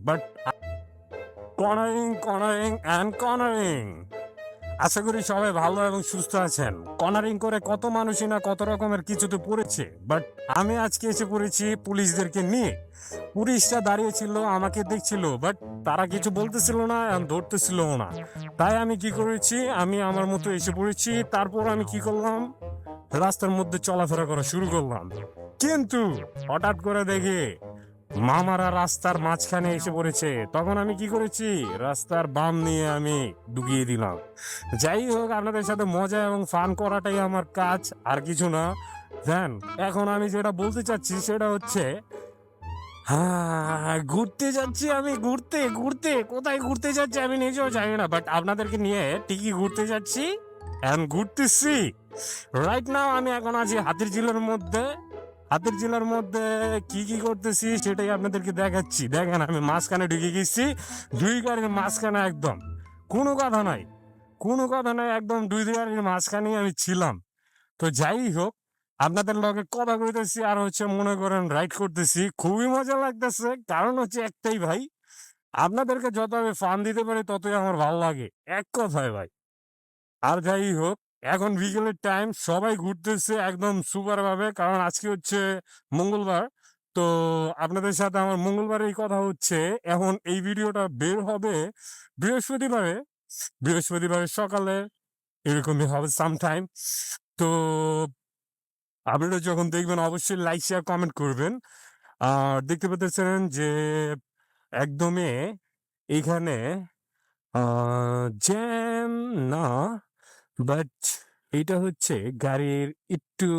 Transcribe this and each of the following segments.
But cornering আশা করি সবাই ভালো এবং সুস্থ আছেন। কর্নারিং করে কত মানুষই না কত রকমের কিছুতে পড়েছে, বাট আমি আজকে এসে পড়েছি পুলিশদেরকে নিয়ে। পুলিশরা দাঁড়িয়ে ছিল, আমাকে দেখছিল, বাট তারা কিছু বলতেছিল না এবং ধরতেছিল না। তাই আমি কি করেছি, আমি আমার মতো এসে পড়েছি। তারপর আমি কি করলাম, রাস্তার মধ্যে চলাফেরা করা শুরু করলাম। কিন্তু হঠাৎ করে দেখি মামারা রাস্তার মাঝখানে এসে পড়েছে। তখন আমি কি করেছি, রাস্তার বাম নিয়ে আমি ঢুকিয়ে দিলাম। যাই হোক, আপনাদের সাথে মজা এবং ফান করাটাই আমার কাজ, আর কিছু না। দেন এখন আমি যেটা বলতে চাচ্ছি সেটা হচ্ছে, হ্যাঁ, ঘুরতে যাচ্ছি আমি। ঘুরতে ঘুরতে কোথায় ঘুরতে যাচ্ছি আমি নিজেও জানি না, বাট আপনাদেরকে নিয়ে ঠিকই ঘুরতে যাচ্ছি এন্ড ঘুরতেছি। রাইট নাও আমি এখন আছি হাতির ঝিলের মধ্যে কি কি করতেছি সেটাই আপনাদেরকে দেখাচ্ছি। দেখেন আমি মাঝখানে ঢুকে গেছি, দুই গাড়ির মাঝখানে একদম। কোনো কথা নাই, কোনো কথা নাই, একদম দুই গাড়ির মাঝখানেই আমি ছিলাম। তো যাই হোক, আপনাদের লগে কথা কইতেছি আর হচ্ছে মনে করেন রাইড করতেছি, খুবই মজা লাগতেছে। কারণ হচ্ছে একটাই ভাই, আপনাদেরকে যত আমি ফান দিতে পারি ততই আমার ভালো লাগে, এক কথায় ভাই। আর যাই হোক, এখন বিকেলের টাইম, সবাই ঘুরতেছে একদম সুপার ভাবে, কারণ আজকে হচ্ছে মঙ্গলবার। তো আপনাদের সাথে আমার মঙ্গলবারেই কথা হচ্ছে। এখন এই ভিডিওটা বের হবে বৃহস্পতিবারে, বৃহস্পতিবারের সকালে এরকমই হবে সামটাইম। তো আপনারা যখন দেখবেন অবশ্যই লাইক শেয়ার কমেন্ট করবেন। আর দেখতে পাচ্ছেন যে একদমই এইখানে জ্যাম না, বাট এটা হচ্ছে গাড়ির একটু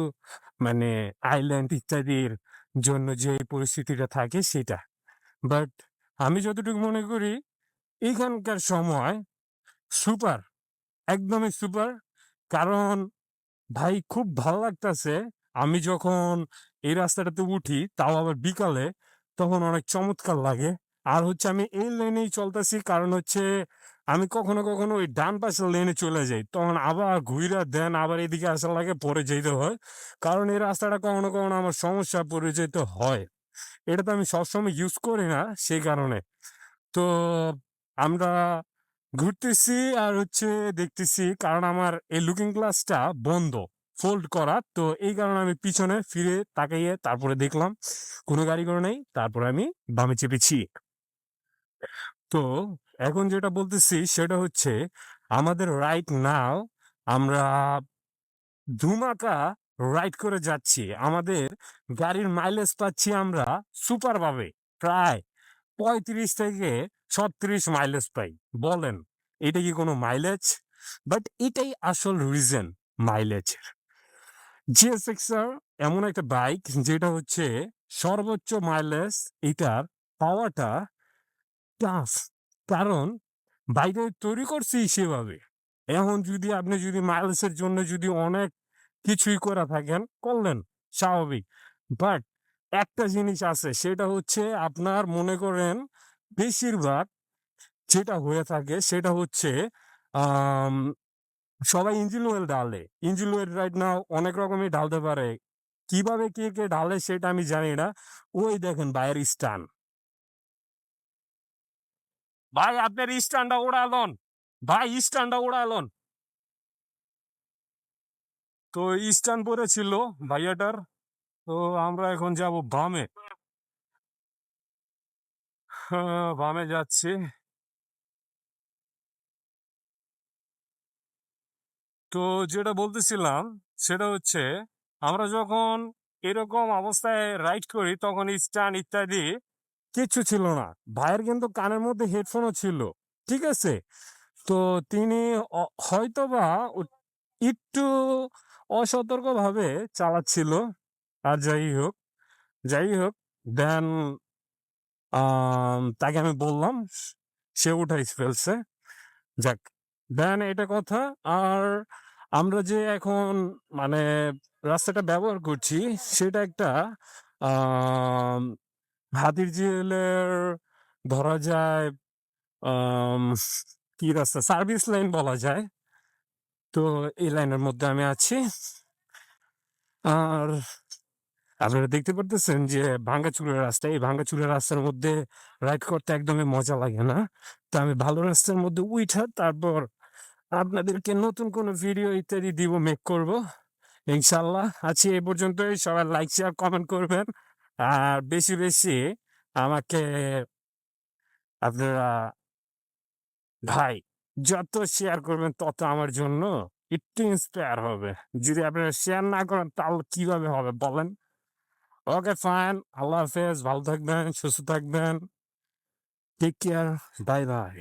মানে আইল্যান্ড ইত্যাদির জন্য যে পরিস্থিতিটা থাকে সেটা। বাট আমি যতটুকু মনে করি এখানকার সময় সুপার, একদমই সুপার। কারণ ভাই খুব ভালো লাগতেছে। আমি যখন এই রাস্তাটাতে উঠি, তাও আবার বিকালে, তখন অনেক চমৎকার লাগে। আর হচ্ছে আমি এই লেনেই চলতেছি, কারণ হচ্ছে আমি কখনো কখনো ওই ডান পাশের লেনে চলে যাই, তখন আবার ঘুইরা দেন আবার এদিকে আসা লাগে, পরে যেতে হয়। কারণ এই রাস্তাটা কখনো কখনো আমার সমস্যা পড়ে যেতে হয়। এটা তো আমি সবসময় ইউজ করি না, সেই কারণে। তো আমরা ঘুরতেছি আর হচ্ছে দেখতেছি, কারণ আমার এই লুকিং গ্লাসটা বন্ধ, ফোল্ড করা। তো এই কারণে আমি পিছনে ফিরে তাকাইয়ে তারপরে দেখলাম কোনো গাড়ি করে নেই, তারপরে আমি বামে চেপেছি। তো এখন যেটা বলতেছি সেটা হচ্ছে, আমাদের রাইট নাও আমরা ধুমাকা রাইড করে যাচ্ছি। আমাদের গাড়ির মাইলেজ পাচ্ছি আমরা সুপার ভাবে, প্রায় 35 থেকে 36 মাইলেজ পাই। বলেন এটা কি কোনো মাইলেজ? বাট এটাই আসল রিজন মাইলেজের। জিএসএক্সআর এমন একটা বাইক যেটা হচ্ছে সর্বোচ্চ মাইলেজ এটার পাওয়াটা টাফ। কারণ বাইরে তৈরি করছি সেভাবে। এখন আপনি যদি মাইলেজের জন্য যদি অনেক কিছুই করে থাকেন, করলেন, স্বাভাবিক। বাট একটা জিনিস আছে, সেটা হচ্ছে আপনার মনে করেন বেশিরভাগ যেটা হয়ে থাকে সেটা হচ্ছে আম সবাই ইঞ্জিন অয়েল ঢালে। ইঞ্জিন অয়েল রাইট নাও অনেক রকমই ঢালতে পারে। কিভাবে কে ঢালে সেটা আমি জানি না। ওই দেখেন ভাইয়ের স্টান। ভাই আপনার স্টানটা উড়ালন। ভাই স্টানটা উড়ালন। তো স্টান পড়েছিল ভাইয়াটার। তো আমরা এখন যাব বামে। বামে যাচ্ছি। তো যেটা বলতেছিলাম সেটা হচ্ছে, আমরা যখন এরকম অবস্থায় রাইড করি তখন স্টান ইত্যাদি কিচ্ছু ছিল না। ভাইয়ের কিন্তু কানের মধ্যে হেডফোনও ছিল, ঠিক আছে। তো তিনি হয়তোবা একটু অসতর্কভাবে চালাচ্ছিল। আর যাই হোক, দেন তাকে আমি বললাম, সে উঠাই ফেলছে। যাক, দেন এটা কথা। আর আমরা যে এখন মানে রাস্তাটা ব্যবহার করছি সেটা একটা আম হাতির ঝিলের, ধরা যায় আম কি রাস্তা, সার্ভিস লাইন বলা যায়। তো এই লাইনের মধ্যে আমি আছি। আর আপনারা দেখতে পারতেছেন যে ভাঙ্গাচুরা রাস্তা। এই ভাঙ্গাচুরা রাস্তার মধ্যে রাইড করতে একদমই মজা লাগে না। তো আমি ভালো রাস্তার মধ্যে উইঠা তারপর আপনাদেরকে নতুন কোনো ভিডিও ইত্যাদি দিব, মেক করব। ইনশাআল্লাহ। আজকে এ পর্যন্তই। সবাই লাইক, শেয়ার, কমেন্ট করবেন। আর বেশি, বেশি আমাকে আপনারা ভাই যত শেয়ার করবেন তত আমার জন্য একটু ইন্সপায়ার হবে। যদি আপনারা শেয়ার না করেন তাহলে কিভাবে হবে বলেন? Okay fine. আল্লাহ হাফেজ। ভালো থাকবেন, সুস্থ থাকবেন। Take care. Bye, by.